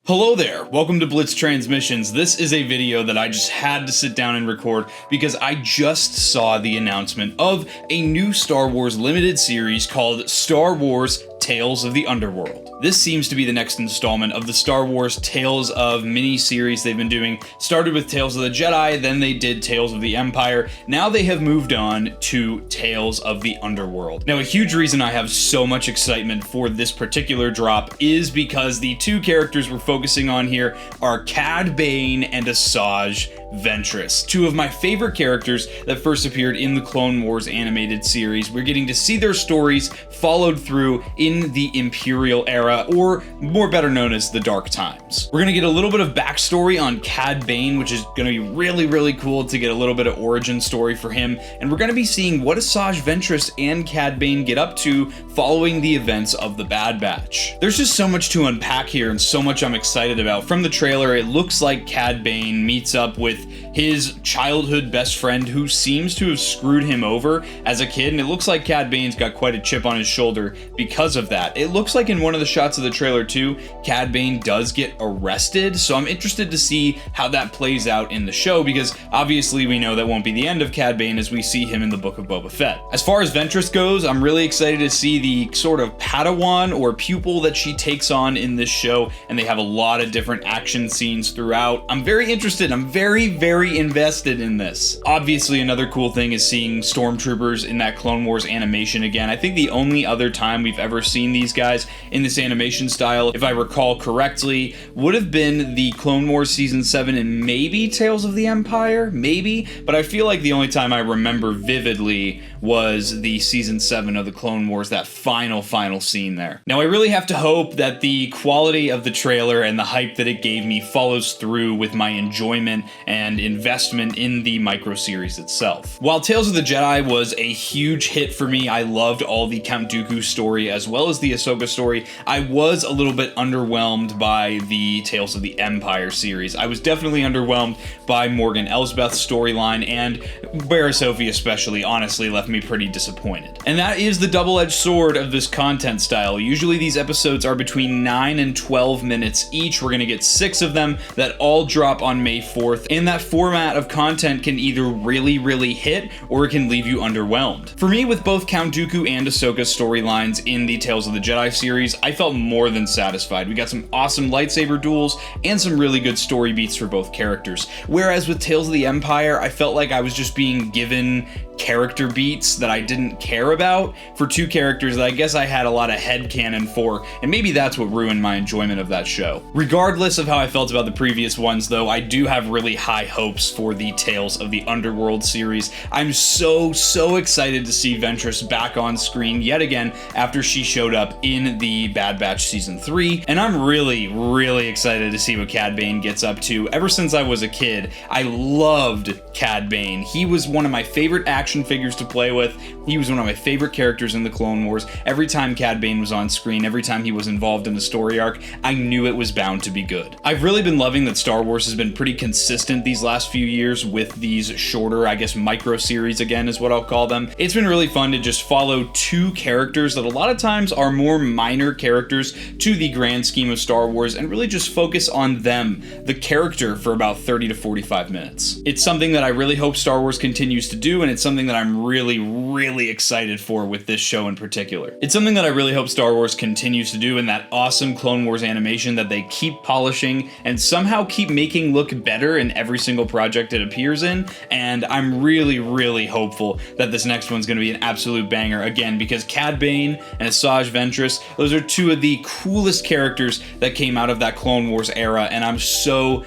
Hello there, welcome to Blitz Transmissions. This is a video that I just had to sit down and record because I just saw the announcement of a new Star Wars limited series called Star Wars Tales of the Underworld. This seems to be the next installment of the Star Wars Tales of mini-series they've been doing. Started with Tales of the Jedi, then they did Tales of the Empire. Now they have moved on to Tales of the Underworld. Now, a huge reason I have so much excitement for this particular drop is because the two characters we're focusing on here are Cad Bane and Asajj Ventress, two of my favorite characters that first appeared in the Clone Wars animated series. We're getting to see their stories followed through in the Imperial era, or more better known as the Dark Times. We're gonna get a little bit of backstory on Cad Bane, which is gonna be really cool to get a little bit of origin story for him, and we're gonna be seeing what Asajj Ventress and Cad Bane get up to following the events of the Bad Batch. There's just so much to unpack here and so much I'm excited about. From the trailer, it looks like Cad Bane meets up with his childhood best friend who seems to have screwed him over as a kid, and it looks like Cad Bane's got quite a chip on his shoulder because of that. It looks like in one of the shots of the trailer too, Cad Bane does get arrested, so I'm interested to see how that plays out in the show, because obviously we know that won't be the end of Cad Bane as we see him in the Book of Boba Fett. As far as Ventress goes, I'm really excited to see the sort of Padawan or pupil that she takes on in this show, and they have a lot of different action scenes throughout. I'm very interested. I'm very invested in this. Obviously, another cool thing is seeing stormtroopers in that Clone Wars animation again. I think the only other time we've ever seen these guys in this animation style, if I recall correctly, would have been the Clone Wars Season 7 and maybe Tales of the Empire, maybe, but I feel like the only time I remember vividly was the Season 7 of the Clone Wars, that final scene there. Now, I really have to hope that the quality of the trailer and the hype that it gave me follows through with my enjoyment and investment in the micro-series itself. While Tales of the Jedi was a huge hit for me, I loved all the Count Dooku story as well as the Ahsoka story, I was a little bit underwhelmed by the Tales of the Empire series. I was definitely underwhelmed by Morgan Elsbeth's storyline, and Barriss Offee especially honestly left me pretty disappointed. And that is the double-edged sword of this content style. Usually these episodes are between 9 and 12 minutes each. We're gonna get 6 of them that all drop on May 4th, and that format of content can either really hit or it can leave you underwhelmed. For me, with both Count Dooku and Ahsoka's storylines in the Tales of the Jedi series, I felt more than satisfied. We got some awesome lightsaber duels and some really good story beats for both characters. Whereas with Tales of the Empire, I felt like I was just being given character beats that I didn't care about for two characters that I guess I had a lot of headcanon for, and maybe that's what ruined my enjoyment of that show. Regardless of how I felt about the previous ones though, I do have really high hopes for the Tales of the Underworld series. I'm so excited to see Ventress back on screen yet again after she showed up in the Bad Batch Season 3, and I'm really excited to see what Cad Bane gets up to. Ever since I was a kid, I loved Cad Bane. He was one of my favorite action figures to play with. He was one of my favorite characters in the Clone Wars. Every time Cad Bane was on screen, every time he was involved in the story arc, I knew it was bound to be good. I've really been loving that Star Wars has been pretty consistent these last few years with these shorter, I guess, micro-series again is what I'll call them. It's been really fun to just follow two characters that a lot of times are more minor characters to the grand scheme of Star Wars and really just focus on them, the character, for about 30 to 45 minutes. It's something that I really hope Star Wars continues to do, and it's something that I'm really excited for with this show in particular. It's something that I really hope Star Wars continues to do in that awesome Clone Wars animation that they keep polishing and somehow keep making look better in every single project it appears in, and I'm really hopeful that this next one's going to be an absolute banger again, because Cad Bane and Asajj Ventress, those are two of the coolest characters that came out of that Clone Wars era, and I'm so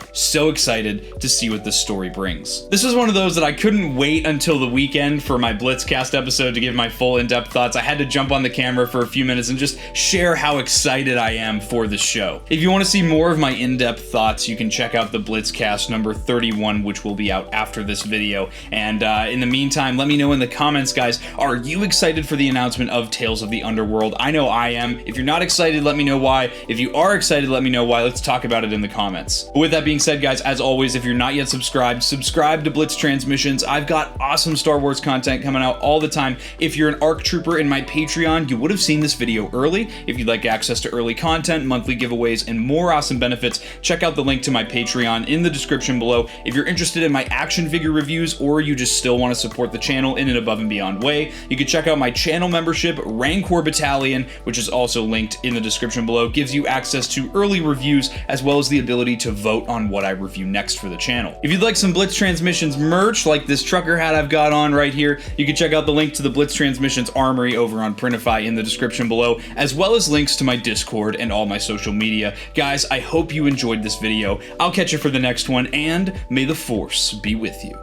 excited to see what this story brings. This was one of those that I couldn't wait until the weekend for my Blitz Blitzcast episode to give my full in-depth thoughts. I had to jump on the camera for a few minutes and just share how excited I am for the show. If you want to see more of my in-depth thoughts, you can check out the Blitzcast number 31, which will be out after this video. And in the meantime, let me know in the comments, guys, are you excited for the announcement of Tales of the Underworld? I know I am. If you're not excited, let me know why. If you are excited, let me know why. Let's talk about it in the comments. But with that being said, guys, as always, if you're not yet subscribed, subscribe to Blitz Transmissions. I've got awesome Star Wars content coming out all the time. If you're an ARC Trooper in my Patreon, you would have seen this video early. If you'd like access to early content, monthly giveaways, and more awesome benefits, check out the link to my Patreon in the description below. If you're interested in my action figure reviews, or you just still want to support the channel in an above and beyond way, you can check out my channel membership, Rancor Battalion, which is also linked in the description below. Gives you access to early reviews, as well as the ability to vote on what I review next for the channel. If you'd like some Blitz Transmissions merch, like this trucker hat I've got on right here, you can check out the link to the Blitz Transmissions Armory over on Printify in the description below, as well as links to my Discord and all my social media. Guys, I hope you enjoyed this video. I'll catch you for the next one, and may the Force be with you.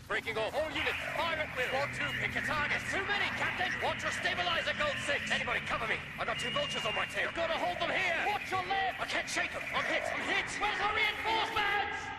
Breaking off all units. Fire at will. 1-2, pick your targets. Too many, Captain. Watch your stabilizer, Gold 6. Anybody cover me. I got 2 vultures on my tail. Gotta hold them here. Watch your left. I can't shake them. I'm hit. I'm hit. Where's our reinforcements?